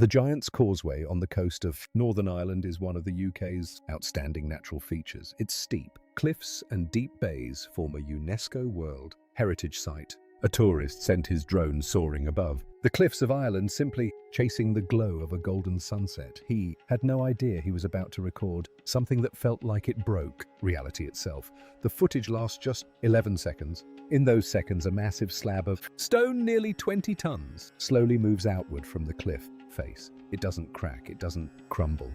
The Giant's Causeway on the coast of Northern Ireland is one of the UK's outstanding natural features. Its steep cliffs and deep bays form a UNESCO World Heritage Site. A tourist sent his drone soaring above the cliffs of Ireland, simply chasing the glow of a golden sunset. He had no idea he was about to record something that felt like it broke reality itself. The footage lasts just 11 seconds. In those seconds, a massive slab of stone, nearly 20 tons, slowly moves outward from the cliff face. It doesn't crack, it doesn't crumble.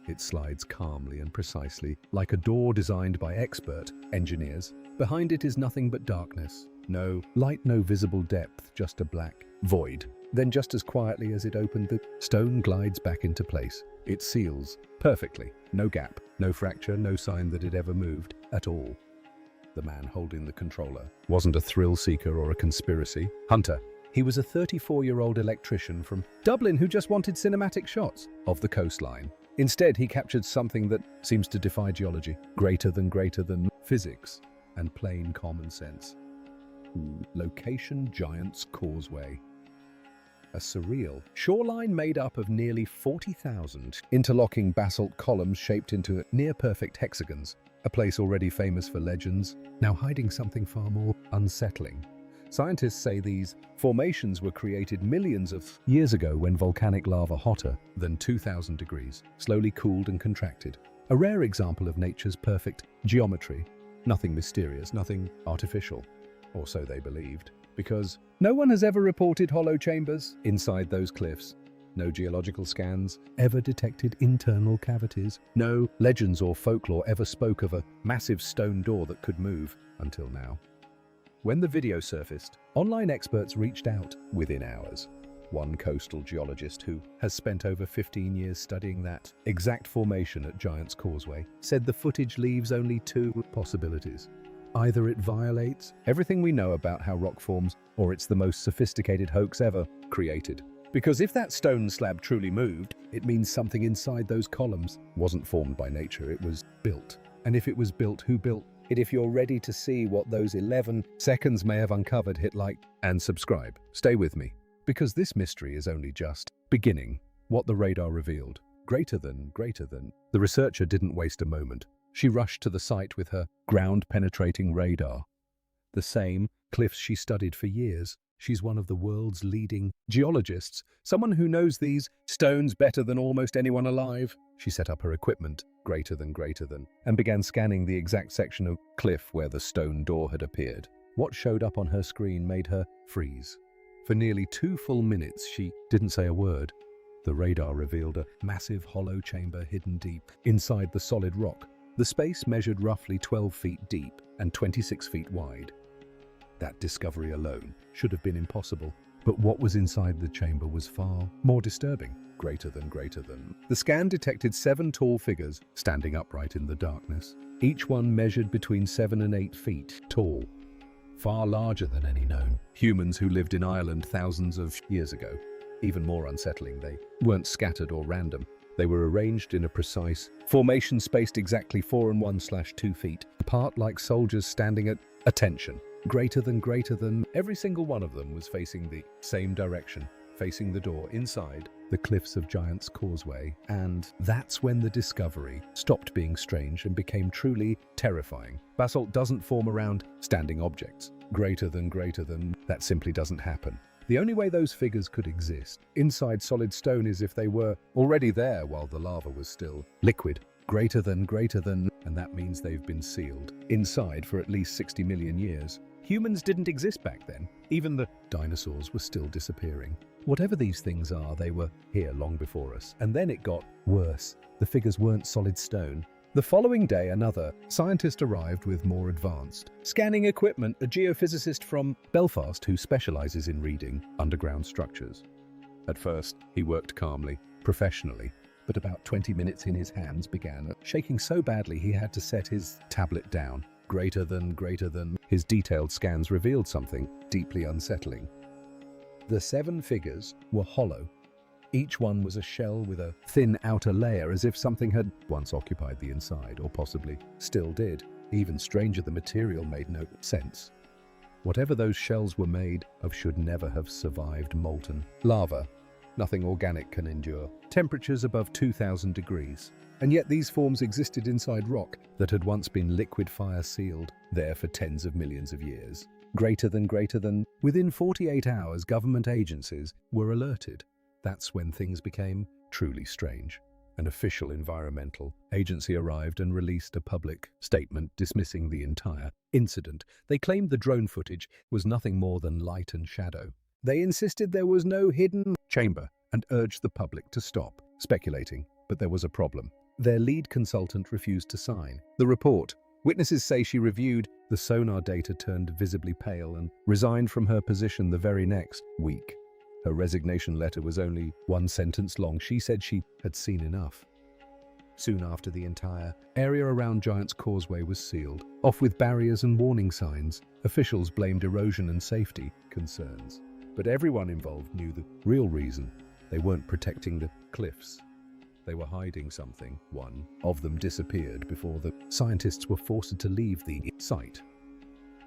It slides calmly and precisely, like a door designed by expert engineers. Behind it is nothing but darkness. No light, no visible depth, just a black void. Then just as quietly as it opened, the stone glides back into place. It seals perfectly. No gap, no fracture, no sign that it ever moved at all. The man holding the controller wasn't a thrill seeker or a conspiracy hunter. He was a 34-year-old electrician from Dublin who just wanted cinematic shots of the coastline. Instead, he captured something that seems to defy geology, greater than physics and plain common sense. Location: Giant's Causeway. A surreal shoreline made up of nearly 40,000 interlocking basalt columns shaped into near-perfect hexagons. A place already famous for legends, now hiding something far more unsettling. Scientists say these formations were created millions of years ago when volcanic lava hotter than 2,000 degrees slowly cooled and contracted. A rare example of nature's perfect geometry. Nothing mysterious, nothing artificial. Or so they believed. Because no one has ever reported hollow chambers inside those cliffs. No geological scans ever detected internal cavities. No legends or folklore ever spoke of a massive stone door that could move until now. When the video surfaced, online experts reached out within hours. One coastal geologist who has spent over 15 years studying that exact formation at Giant's Causeway said the footage leaves only two possibilities. Either it violates everything we know about how rock forms, or it's the most sophisticated hoax ever created. Because if that stone slab truly moved, it means something inside those columns wasn't formed by nature, it was built. And if it was built, who built it? If you're ready to see what those 11 seconds may have uncovered, hit like and subscribe. Stay with me, because this mystery is only just beginning. What the radar revealed. Greater than. The researcher didn't waste a moment. She rushed to the site with her ground-penetrating radar. The same cliffs she studied for years. She's one of the world's leading geologists, someone who knows these stones better than almost anyone alive. She set up her equipment, greater than, and began scanning the exact section of cliff where the stone door had appeared. What showed up on her screen made her freeze. For nearly 2 full minutes, she didn't say a word. The radar revealed a massive hollow chamber hidden deep inside the solid rock. The space measured roughly 12 feet deep and 26 feet wide. That discovery alone should have been impossible, but what was inside the chamber was far more disturbing. Greater than. The scan detected 7 tall figures standing upright in the darkness. Each one measured between 7 and 8 feet tall, far larger than any known humans who lived in Ireland thousands of years ago. Even more unsettling, they weren't scattered or random. They were arranged in a precise formation spaced exactly 4 and 1/2 feet apart, like soldiers standing at attention. Greater than. Every single one of them was facing the same direction, facing the door inside the cliffs of Giant's Causeway. And that's when the discovery stopped being strange and became truly terrifying. Basalt doesn't form around standing objects. Greater than. That simply doesn't happen. The only way those figures could exist inside solid stone is if they were already there while the lava was still liquid. Greater than, and that means they've been sealed inside for at least 60 million years. Humans didn't exist back then. Even the dinosaurs were still disappearing. Whatever these things are, they were here long before us. And then it got worse. The figures weren't solid stone. The following day, another scientist arrived with more advanced scanning equipment, a geophysicist from Belfast who specializes in reading underground structures. At first, he worked calmly, professionally, but about 20 minutes in, his hands began shaking so badly he had to set his tablet down. Greater than. His detailed scans revealed something deeply unsettling. The 7 figures were hollow. Each one was a shell with a thin outer layer, as if something had once occupied the inside, or possibly still did. Even stranger, the material made no sense. Whatever those shells were made of should never have survived molten lava. Nothing organic can endure temperatures above 2000 degrees. And yet these forms existed inside rock that had once been liquid fire sealed there for tens of millions of years. Greater than, within 48 hours, government agencies were alerted. That's when things became truly strange. An official environmental agency arrived and released a public statement dismissing the entire incident. They claimed the drone footage was nothing more than light and shadow. They insisted there was no hidden chamber and urged the public to stop speculating. But there was a problem. Their lead consultant refused to sign the report. Witnesses say she reviewed the sonar data, turned visibly pale, and resigned from her position the very next week. Her resignation letter was only one sentence long. She said she had seen enough. Soon after, the entire area around Giant's Causeway was sealed off with barriers and warning signs. Officials blamed erosion and safety concerns. But everyone involved knew the real reason. They weren't protecting the cliffs. They were hiding something. One of them disappeared before the scientists were forced to leave the site.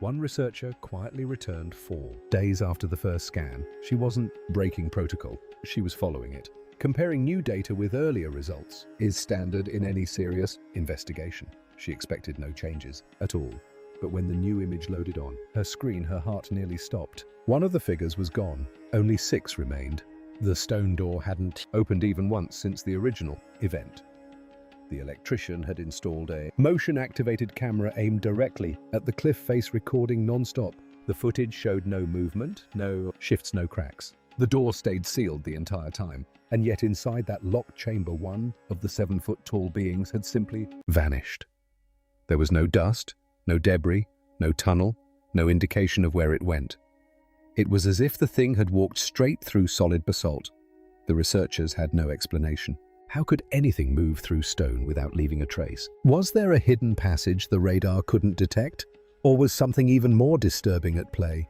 One researcher quietly returned 4 days after the first scan. She wasn't breaking protocol, she was following it. Comparing new data with earlier results is standard in any serious investigation. She expected no changes at all. But when the new image loaded on her screen, her heart nearly stopped. One of the figures was gone. Only 6 remained. The stone door hadn't opened even once since the original event. The electrician had installed a motion-activated camera aimed directly at the cliff face, recording non-stop. The footage showed no movement, no shifts, no cracks. The door stayed sealed the entire time, and yet inside that locked chamber, one of the 7-foot-tall beings had simply vanished. There was no dust, no debris, no tunnel, no indication of where it went. It was as if the thing had walked straight through solid basalt. The researchers had no explanation. How could anything move through stone without leaving a trace? Was there a hidden passage the radar couldn't detect? Or was something even more disturbing at play?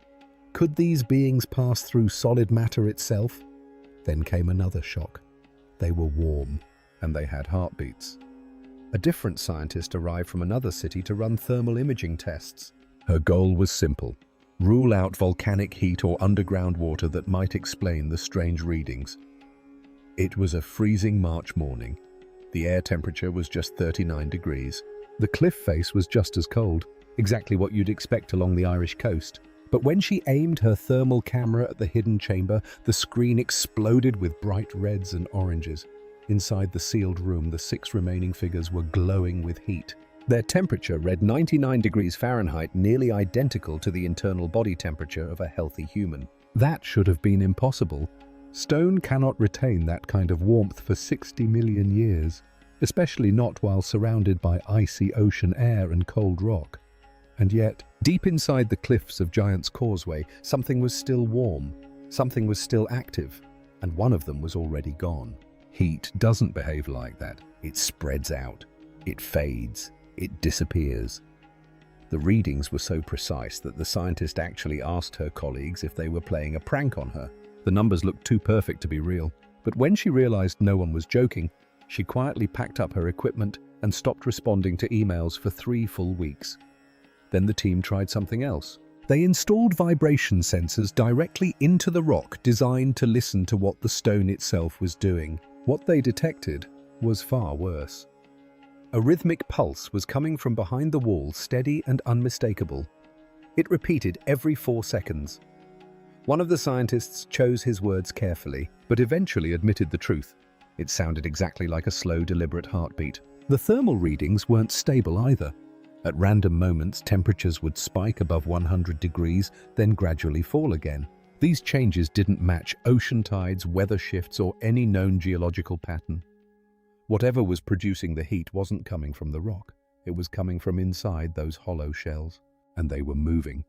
Could these beings pass through solid matter itself? Then came another shock. They were warm, and they had heartbeats. A different scientist arrived from another city to run thermal imaging tests. Her goal was simple: rule out volcanic heat or underground water that might explain the strange readings. It was a freezing March morning. The air temperature was just 39 degrees. The cliff face was just as cold, exactly what you'd expect along the Irish coast. But when she aimed her thermal camera at the hidden chamber, the screen exploded with bright reds and oranges. Inside the sealed room, the 6 remaining figures were glowing with heat. Their temperature read 99 degrees Fahrenheit, nearly identical to the internal body temperature of a healthy human. That should have been impossible. Stone cannot retain that kind of warmth for 60 million years, especially not while surrounded by icy ocean air and cold rock. And yet, deep inside the cliffs of Giant's Causeway, something was still warm, something was still active, and one of them was already gone. Heat doesn't behave like that. It spreads out, it fades, it disappears. The readings were so precise that the scientist actually asked her colleagues if they were playing a prank on her. The numbers looked too perfect to be real. But when she realized no one was joking, she quietly packed up her equipment and stopped responding to emails for 3 full weeks. Then the team tried something else. They installed vibration sensors directly into the rock, designed to listen to what the stone itself was doing. What they detected was far worse. A rhythmic pulse was coming from behind the wall, steady and unmistakable. It repeated every 4 seconds. One of the scientists chose his words carefully, but eventually admitted the truth. It sounded exactly like a slow, deliberate heartbeat. The thermal readings weren't stable either. At random moments, temperatures would spike above 100 degrees, then gradually fall again. These changes didn't match ocean tides, weather shifts, or any known geological pattern. Whatever was producing the heat wasn't coming from the rock. It was coming from inside those hollow shells, and they were moving.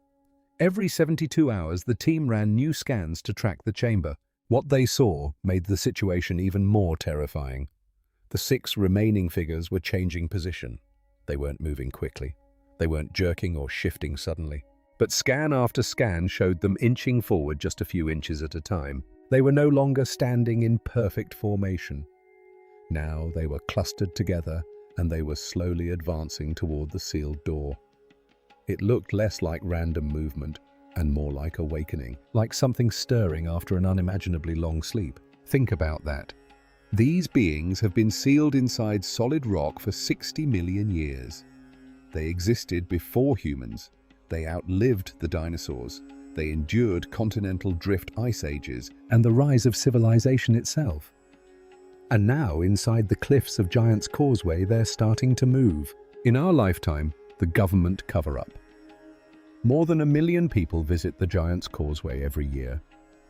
Every 72 hours, the team ran new scans to track the chamber. What they saw made the situation even more terrifying. The 6 remaining figures were changing position. They weren't moving quickly. They weren't jerking or shifting suddenly. But scan after scan showed them inching forward just a few inches at a time. They were no longer standing in perfect formation. Now they were clustered together, and they were slowly advancing toward the sealed door. It looked less like random movement and more like awakening, like something stirring after an unimaginably long sleep. Think about that. These beings have been sealed inside solid rock for 60 million years. They existed before humans. They outlived the dinosaurs. They endured continental drift ice ages and the rise of civilization itself. And now, inside the cliffs of Giant's Causeway, they're starting to move. In our lifetime, the government cover-up. More than 1 million people visit the Giant's Causeway every year.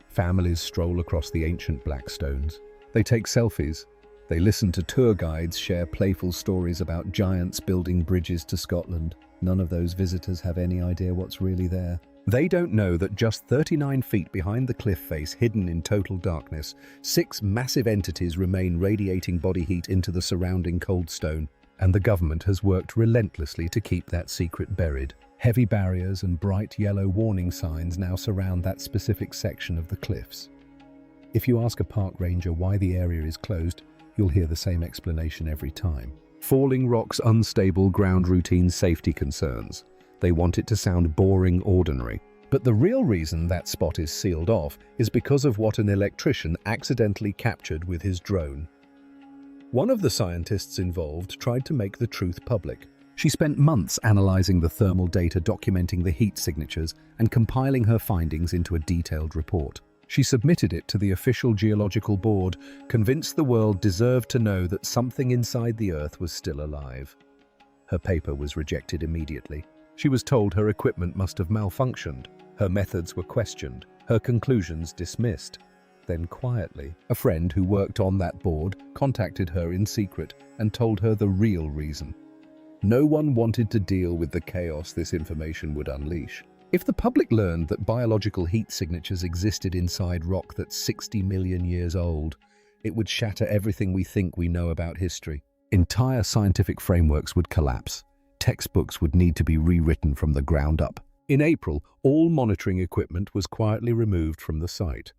Families stroll across the ancient black stones. They take selfies. They listen to tour guides share playful stories about giants building bridges to Scotland. None of those visitors have any idea what's really there. They don't know that just 39 feet behind the cliff face, hidden in total darkness, 6 massive entities remain radiating body heat into the surrounding cold stone, and the government has worked relentlessly to keep that secret buried. Heavy barriers and bright yellow warning signs now surround that specific section of the cliffs. If you ask a park ranger why the area is closed, you'll hear the same explanation every time. Falling rocks, unstable ground routine, safety concerns. They want it to sound boring, ordinary. But the real reason that spot is sealed off is because of what an electrician accidentally captured with his drone. One of the scientists involved tried to make the truth public. She spent months analyzing the thermal data, documenting the heat signatures, and compiling her findings into a detailed report. She submitted it to the official geological board, convinced the world deserved to know that something inside the Earth was still alive. Her paper was rejected immediately. She was told her equipment must have malfunctioned. Her methods were questioned, her conclusions dismissed. Then quietly, a friend who worked on that board contacted her in secret and told her the real reason. No one wanted to deal with the chaos this information would unleash. If the public learned that biological heat signatures existed inside rock that's 60 million years old, it would shatter everything we think we know about history. Entire scientific frameworks would collapse. Textbooks would need to be rewritten from the ground up. In April, all monitoring equipment was quietly removed from the site.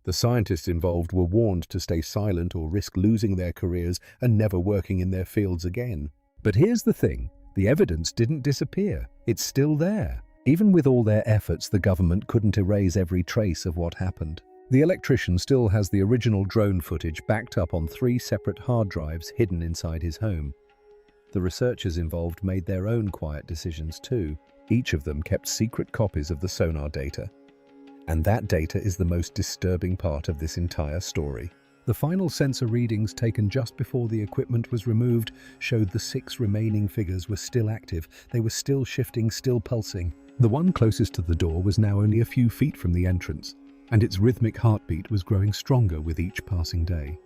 The scientists involved were warned to stay silent or risk losing their careers and never working in their fields again. But here's the thing, the evidence didn't disappear. It's still there. Even with all their efforts, the government couldn't erase every trace of what happened. The electrician still has the original drone footage backed up on 3 separate hard drives hidden inside his home. The researchers involved made their own quiet decisions too. Each of them kept secret copies of the sonar data. And that data is the most disturbing part of this entire story. The final sensor readings taken just before the equipment was removed showed the 6 remaining figures were still active. They were still shifting, still pulsing. The one closest to the door was now only a few feet from the entrance, and its rhythmic heartbeat was growing stronger with each passing day.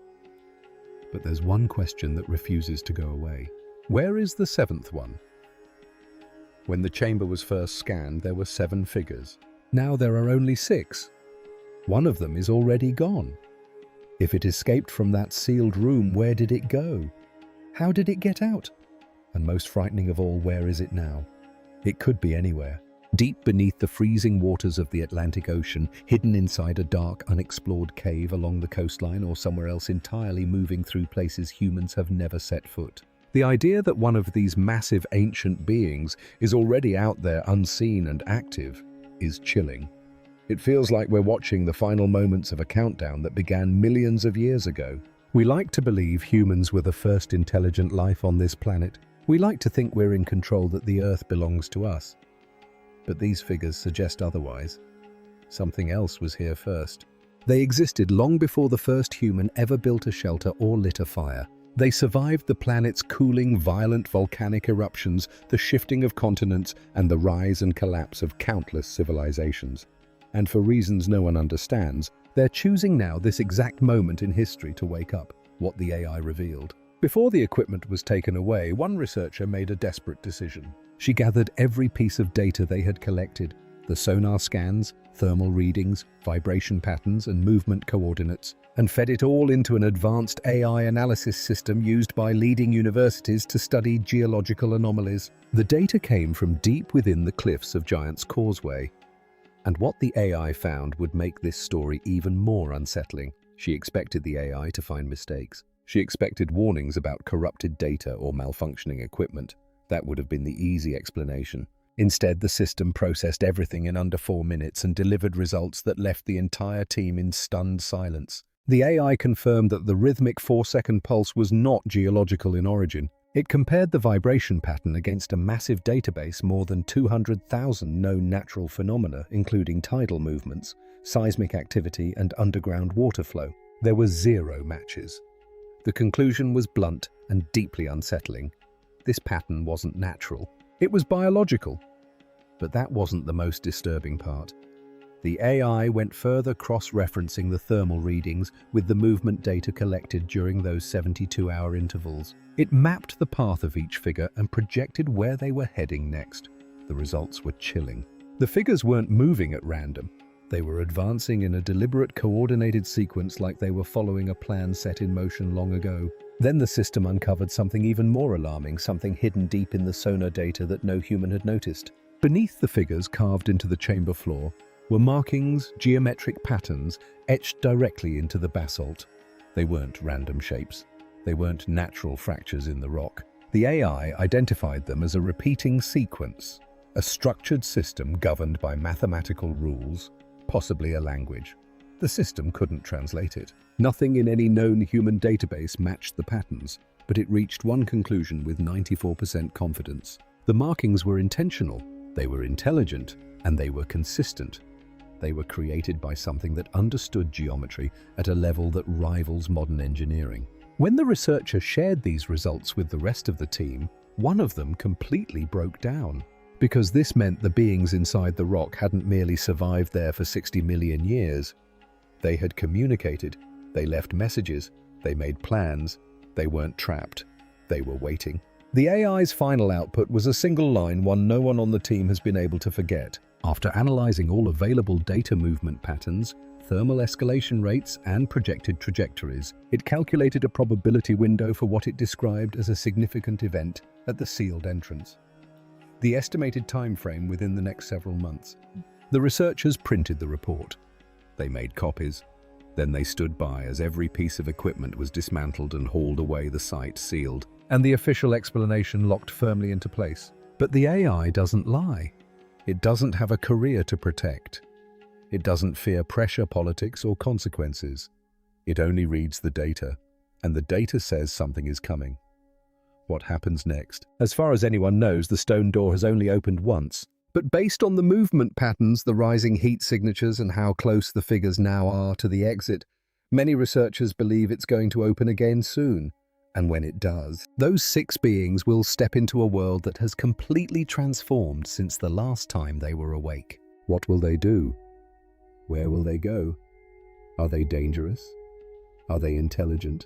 But there's one question that refuses to go away. Where is the 7th one? When the chamber was first scanned, there were 7 figures. Now there are only 6. One of them is already gone. If it escaped from that sealed room, where did it go? How did it get out? And most frightening of all, where is it now? It could be anywhere. Deep beneath the freezing waters of the Atlantic Ocean, hidden inside a dark, unexplored cave along the coastline, or somewhere else entirely, moving through places humans have never set foot. The idea that one of these massive ancient beings is already out there, unseen and active, is chilling. It feels like we're watching the final moments of a countdown that began millions of years ago. We like to believe humans were the first intelligent life on this planet. We like to think we're in control, that the Earth belongs to us. But these figures suggest otherwise. Something else was here first. They existed long before the first human ever built a shelter or lit a fire. They survived the planet's cooling, violent volcanic eruptions, the shifting of continents, and the rise and collapse of countless civilizations. And for reasons no one understands, they're choosing now, this exact moment in history, to wake up, what the AI revealed. Before the equipment was taken away, one researcher made a desperate decision. She gathered every piece of data they had collected, the sonar scans, thermal readings, vibration patterns, and movement coordinates, and fed it all into an advanced AI analysis system used by leading universities to study geological anomalies. The data came from deep within the cliffs of Giant's Causeway. And what the AI found would make this story even more unsettling. She expected the AI to find mistakes. She expected warnings about corrupted data or malfunctioning equipment. That would have been the easy explanation. Instead, the system processed everything in under 4 minutes and delivered results that left the entire team in stunned silence. The AI confirmed that the rhythmic 4-second pulse was not geological in origin. It compared the vibration pattern against a massive database, more than 200,000 known natural phenomena, including tidal movements, seismic activity, and underground water flow. There were 0 matches. The conclusion was blunt and deeply unsettling. This pattern wasn't natural. It was biological. But that wasn't the most disturbing part. The AI went further, cross-referencing the thermal readings with the movement data collected during those 72-hour intervals. It mapped the path of each figure and projected where they were heading next. The results were chilling. The figures weren't moving at random. They were advancing in a deliberate, coordinated sequence, like they were following a plan set in motion long ago. Then the system uncovered something even more alarming, something hidden deep in the sonar data that no human had noticed. Beneath the figures carved into the chamber floor were markings, geometric patterns etched directly into the basalt. They weren't random shapes. They weren't natural fractures in the rock. The AI identified them as a repeating sequence, a structured system governed by mathematical rules, possibly a language. The system couldn't translate it. Nothing in any known human database matched the patterns, but it reached one conclusion with 94% confidence. The markings were intentional, they were intelligent, and they were consistent. They were created by something that understood geometry at a level that rivals modern engineering. When the researcher shared these results with the rest of the team, one of them completely broke down. Because this meant the beings inside the rock hadn't merely survived there for 60 million years. They had communicated, they left messages, they made plans, they weren't trapped, they were waiting. The AI's final output was a single line, one no one on the team has been able to forget. After analyzing all available data movement patterns, thermal escalation rates, and projected trajectories, it calculated a probability window for what it described as a significant event at the sealed entrance. The estimated time frame within the next several months. The researchers printed the report. They made copies. Then they stood by as every piece of equipment was dismantled and hauled away, the site sealed, and the official explanation locked firmly into place. But the AI doesn't lie. It doesn't have a career to protect. It doesn't fear pressure, politics, or consequences. It only reads the data, and the data says something is coming. What happens next? As far as anyone knows, the stone door has only opened once. But based on the movement patterns, the rising heat signatures, and how close the figures now are to the exit, many researchers believe it's going to open again soon. And when it does, those 6 beings will step into a world that has completely transformed since the last time they were awake. What will they do? Where will they go? Are they dangerous? Are they intelligent?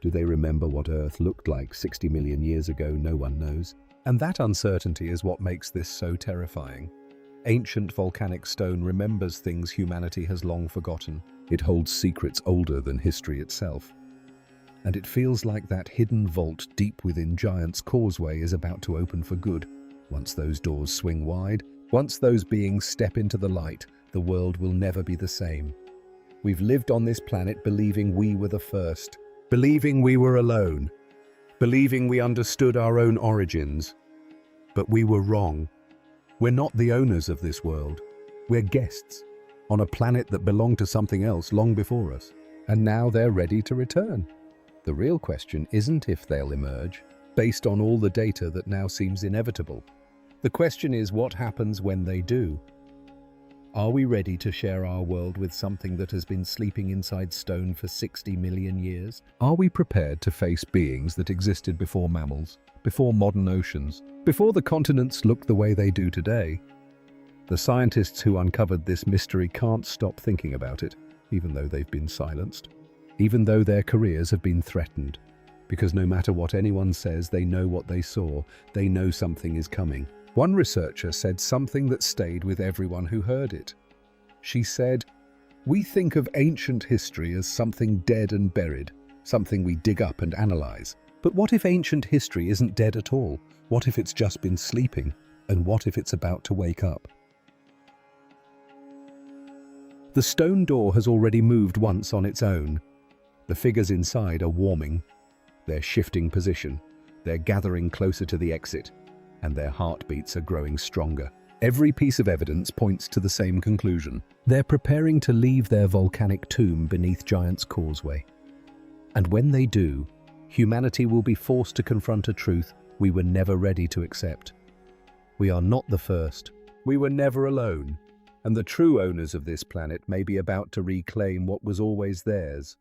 Do they remember what Earth looked like 60 million years ago? No one knows. And that uncertainty is what makes this so terrifying. Ancient volcanic stone remembers things humanity has long forgotten. It holds secrets older than history itself. And it feels like that hidden vault deep within Giant's Causeway is about to open for good. Once those doors swing wide, once those beings step into the light, the world will never be the same. We've lived on this planet believing we were the first, believing we were alone, believing we understood our own origins. But we were wrong. We're not the owners of this world. We're guests on a planet that belonged to something else long before us. And now they're ready to return. The real question isn't if they'll emerge, based on all the data that now seems inevitable. The question is what happens when they do. Are we ready to share our world with something that has been sleeping inside stone for 60 million years? Are we prepared to face beings that existed before mammals, before modern oceans, before the continents looked the way they do today? The scientists who uncovered this mystery can't stop thinking about it, even though they've been silenced. Even though their careers have been threatened, because no matter what anyone says, they know what they saw, they know something is coming. One researcher said something that stayed with everyone who heard it. She said, "We think of ancient history as something dead and buried, something we dig up and analyze. But what if ancient history isn't dead at all? What if it's just been sleeping? And what if it's about to wake up?" The stone door has already moved once on its own. The figures inside are warming. They're shifting position. They're gathering closer to the exit, and their heartbeats are growing stronger. Every piece of evidence points to the same conclusion. They're preparing to leave their volcanic tomb beneath Giant's Causeway. And when they do, humanity will be forced to confront a truth we were never ready to accept. We are not the first. We were never alone. And the true owners of this planet may be about to reclaim what was always theirs.